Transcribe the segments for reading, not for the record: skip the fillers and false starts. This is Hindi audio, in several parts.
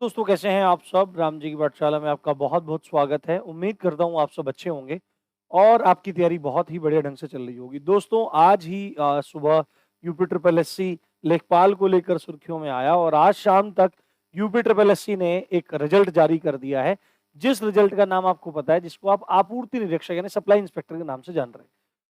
दोस्तों कैसे हैं आप सब? राम जी की पाठशाला में आपका बहुत-बहुत स्वागत है। उम्मीद करता हूँ आप सब अच्छे होंगे और आपकी तैयारी बहुत ही बढ़िया ढंग से चल रही होगी। दोस्तों आज ही सुबह यूपी ट्रिपल एससी लेखपाल को लेकर सुर्खियों में आया और आज शाम तक यूपी ट्रिपल एससी ने एक रिजल्ट जारी कर दिया है। जिस रिजल्ट का नाम आपको पता है, जिसको आप आपूर्ति निरीक्षक यानी सप्लाई इंस्पेक्टर के नाम से जान रहे हैं।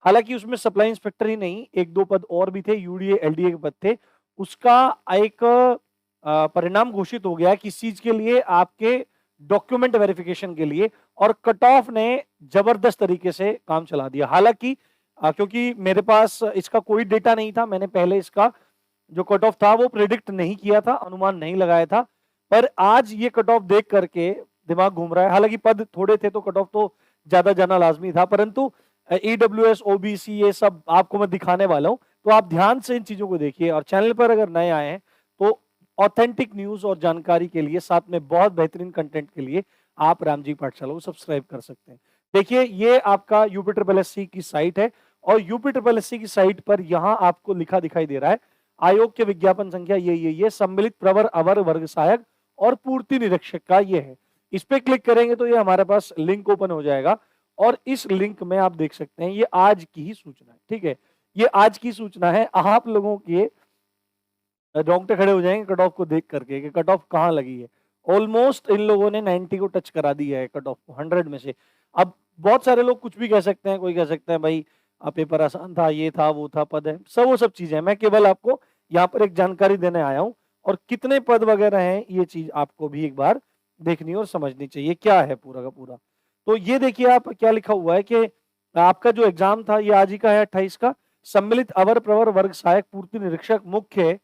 हालाँकि उसमें सप्लाई इंस्पेक्टर ही नहीं, 1-2 पद और भी थे, यूडीए, एलडीए के पद थे। उसका एक परिणाम घोषित हो गया किस चीज के लिए? आपके डॉक्यूमेंट वेरिफिकेशन के लिए। और कट ऑफ ने जबरदस्त तरीके से काम चला दिया। हालांकि क्योंकि मेरे पास इसका कोई डेटा नहीं था, मैंने पहले इसका जो कट ऑफ था वो प्रिडिक्ट नहीं किया था, अनुमान नहीं लगाया था। पर आज ये कट ऑफ देख करके दिमाग घूम रहा है। हालांकि पद थोड़े थे तो कट ऑफ तो ज्यादा जाना लाजमी था, परंतु ईडब्ल्यूएस, ओबीसी ये सब आपको मैं दिखाने वाला हूं, तो आप ध्यान से इन चीजों को देखिए। और चैनल पर अगर नए आए हैं तो ऑथेंटिक न्यूज और जानकारी के लिए, साथ में बहुत बेहतरीन कंटेंट के लिए आप रामजी पाठशाला को सब्सक्राइब कर सकते हैं। देखिए ये आपका यूपी ट्रिपल एससी की साइट है और यूपी ट्रिपल एससी की साइट पर यहां आपको लिखा दिखाई दे रहा है आयोग के विज्ञापन संख्या ये सम्मिलित प्रवर अवर वर्ग सहायक और पूर्ति निरीक्षक का ये है। इस पे क्लिक करेंगे तो ये हमारे पास लिंक ओपन हो जाएगा और इस लिंक में आप देख सकते हैं ये आज की ही सूचना है। ठीक है, ये आज की सूचना है। आप लोगों के रोंगटे खड़े हो जाएंगे कट ऑफ को देख करके कि कट ऑफ कहाँ लगी है। ऑलमोस्ट इन लोगों ने 90 को टच करा दिया है, कट ऑफ को 100 में से। अब बहुत सारे लोग कुछ भी कह सकते हैं, कोई कह सकता है भाई पेपर आसान था, ये था, वो था, पद है, सब वो सब चीजें। मैं केवल आपको यहाँ पर एक जानकारी देने आया हूँ और कितने पद वगैरह हैं ये चीज आपको भी एक बार देखनी और समझनी चाहिए क्या है पूरा का पूरा। तो ये देखिए आप क्या लिखा हुआ है कि आपका जो एग्जाम था ये आज ही का है, 28 का। सम्मिलित अवर प्रवर वर्ग सहायक पूर्ति निरीक्षक मुख्य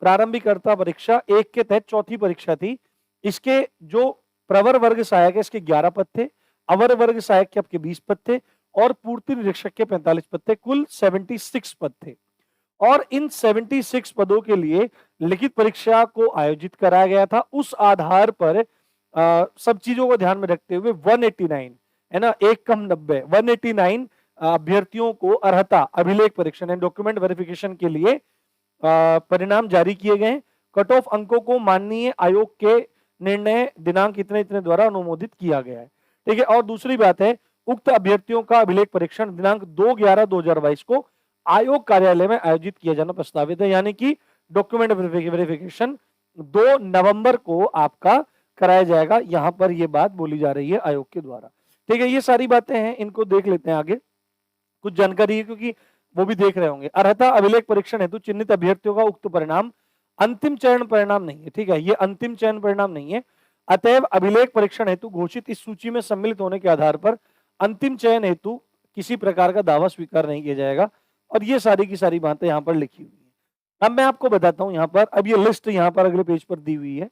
प्रारंभिकर्ता परीक्षा 1 के तहत चौथी परीक्षा थी। इसके जो प्रवर वर्ग सहायक है इसके 11 पद थे, अवर वर्ग सहायक के आपके 20 पद थे और पूर्ति निरीक्षक के 45 पद थे। कुल 76 पद थे और इन 76 पदों के लिए लिखित परीक्षा को आयोजित कराया गया था। उस आधार पर सब चीजों को ध्यान में रखते हुए 189 है ना, 1 कम 90, 189 अभ्यर्थियों को अर्हता अभिलेख परीक्षण डॉक्यूमेंट वेरिफिकेशन के लिए परिणाम जारी किए गए। कट ऑफ अंकों को माननीय आयोग के निर्णय दिनांक इतने इतने द्वारा अनुमोदित किया गया है। ठीक है, और दूसरी बात है उक्त अभ्यर्थियों का अभिलेख परीक्षण दिनांक 2/11/2022 को आयोग कार्यालय में आयोजित किया जाना प्रस्तावित है। यानी कि डॉक्यूमेंट वेरिफिकेशन 2 नवंबर को आपका कराया जाएगा। यहां पर यह बात बोली जा रही है आयोग के द्वारा। ठीक है, ये सारी बातें हैं, इनको देख लेते हैं आगे। कुछ जानकारी है क्योंकि वो भी देख रहे होंगे। अर्हता अभिलेख परीक्षण हेतु चिन्हित अभ्यर्थियों का उक्त परिणाम अंतिम चयन परिणाम नहीं है। ठीक है, ये अंतिम चयन परिणाम नहीं है। अतएव अभिलेख परीक्षण हेतु घोषित इस सूची में सम्मिलित होने के आधार पर अंतिम चयन हेतु किसी प्रकार का दावा स्वीकार नहीं किया जाएगा। और ये सारी की सारी बातें यहाँ पर लिखी हुई है। अब मैं आपको बताता हूँ यहाँ पर, अब ये लिस्ट यहाँ पर अगले पेज पर दी हुई है,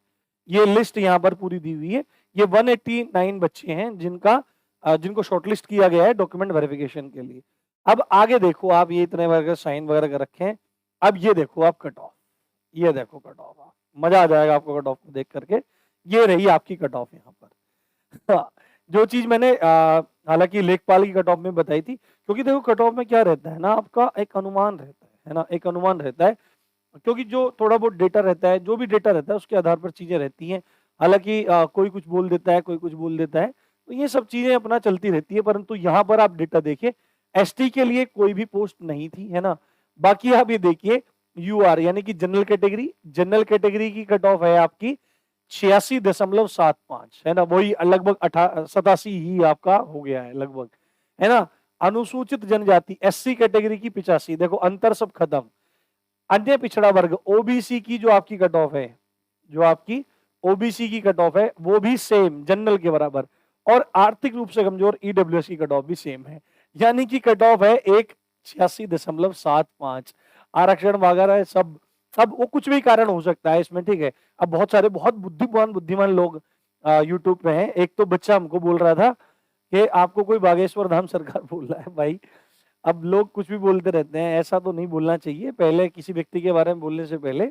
ये लिस्ट यहाँ पर पूरी दी हुई है। ये 189 बच्चे हैं जिनको शॉर्टलिस्ट किया गया है डॉक्यूमेंट वेरिफिकेशन के लिए। अब आगे देखो आप, ये इतने वगैरह साइन वगैरह कर रखे हैं। अब ये देखो आप कट ऑफ, ये देखो कट ऑफ, मजा आ जाएगा आपको कट ऑफ को देख करके। ये रही आपकी कट ऑफ यहाँ पर। जो चीज मैंने हालांकि लेखपाल की कट ऑफ में बताई थी, क्योंकि देखो कट ऑफ में क्या रहता है ना, आपका एक अनुमान रहता है ना, एक अनुमान रहता है। क्योंकि जो थोड़ा बहुत डेटा रहता है, जो भी डेटा रहता है उसके आधार पर चीजें रहती हैं। हालांकि कोई कुछ बोल देता है, कोई कुछ बोल देता है, तो ये सब चीजें अपना चलती रहती है। परंतु यहाँ पर आप डेटा देखिए, एसटी के लिए कोई भी पोस्ट नहीं थी, है ना। बाकी आप ये देखिए यूआर यानी कि जनरल कैटेगरी की कट ऑफ है आपकी 86.75, है ना, वही लगभग 87 ही आपका हो गया है लगभग, है ना। अनुसूचित जनजाति एससी कैटेगरी की 85, देखो अंतर सब खत्म। अन्य पिछड़ा वर्ग ओबीसी की जो आपकी कट ऑफ है, जो आपकी ओबीसी की कट ऑफ है वो भी सेम जनरल के बराबर। और आर्थिक रूप से कमजोर ईडब्ल्यूएस की कट ऑफ भी सेम है। यानी कि कट ऑफ है एक 86.75। आरक्षण वगैरह सब वो कुछ भी कारण हो सकता है इसमें। ठीक है, अब बहुत सारे बहुत बुद्धिमान लोग यूट्यूब पे हैं। एक तो बच्चा हमको बोल रहा था कि आपको कोई बागेश्वर धाम सरकार बोल रहा है। भाई अब लोग कुछ भी बोलते रहते हैं, ऐसा तो नहीं बोलना चाहिए। पहले किसी व्यक्ति के बारे में बोलने से पहले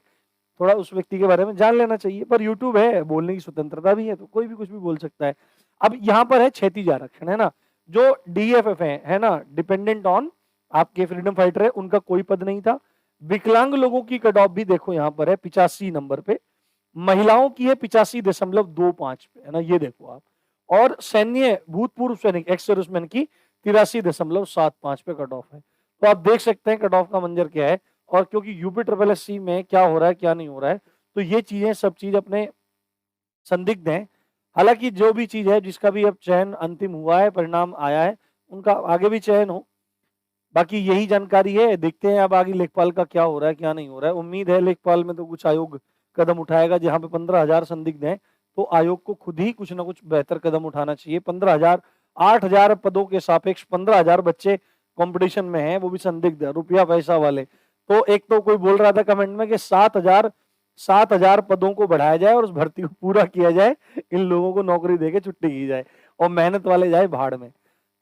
थोड़ा उस व्यक्ति के बारे में जान लेना चाहिए। पर यूट्यूब है, बोलने की स्वतंत्रता भी है, तो कोई भी कुछ भी बोल सकता है। अब यहाँ पर है क्षैतिज आरक्षण, है ना, जो डीएफएफ है ना, डिपेंडेंट ऑन आपके फ्रीडम फाइटर है, उनका कोई पद नहीं था। विकलांग लोगों की कट ऑफ भी देखो यहाँ पर है 85 नंबर पे। महिलाओं की है 85.25 पे, है ना, ये देखो आप। और सैन्य भूतपूर्व सैनिक एक्स सर्विसमैन की 83.75 पे कट ऑफ है। तो आप देख सकते हैं कट ऑफ का मंजर क्या है। और क्योंकि यूपी ट्रिपल एस सी में क्या हो रहा है क्या नहीं हो रहा है, तो ये चीजें सब चीज अपने संदिग्ध हैं। हालांकि जो भी चीज है, जिसका भी अब चयन अंतिम हुआ है, परिणाम आया है, उनका आगे भी चयन हो। बाकी यही जानकारी है, देखते हैं अब आगे लेखपाल का क्या हो रहा है क्या नहीं हो रहा है। उम्मीद है लेखपाल में तो कुछ आयोग कदम उठाएगा, जहां पे 15,000 संदिग्ध हैं, तो आयोग को खुद ही कुछ ना कुछ बेहतर कदम उठाना चाहिए। 15,000, 8,000 पदों के सापेक्ष 15,000 बच्चे कंपटीशन में हैं, वो भी संदिग्ध है, रुपया पैसा वाले। तो एक तो कोई बोल रहा था कमेंट में कि 7,000 पदों को बढ़ाया जाए और उस भर्ती को पूरा किया जाए, इन लोगों को नौकरी देके छुट्टी की जाए और मेहनत वाले जाए भाड़ में।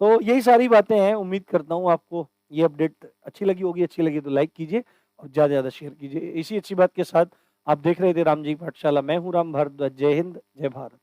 तो यही सारी बातें हैं। उम्मीद करता हूँ आपको ये अपडेट अच्छी लगी होगी। अच्छी लगी तो लाइक कीजिए और ज्यादा ज्यादा शेयर कीजिए। इसी अच्छी बात के साथ आप देख रहे थे राम जी पाठशाला। मैं हूँ राम भारद्वाज। जय हिंद, जय भारत।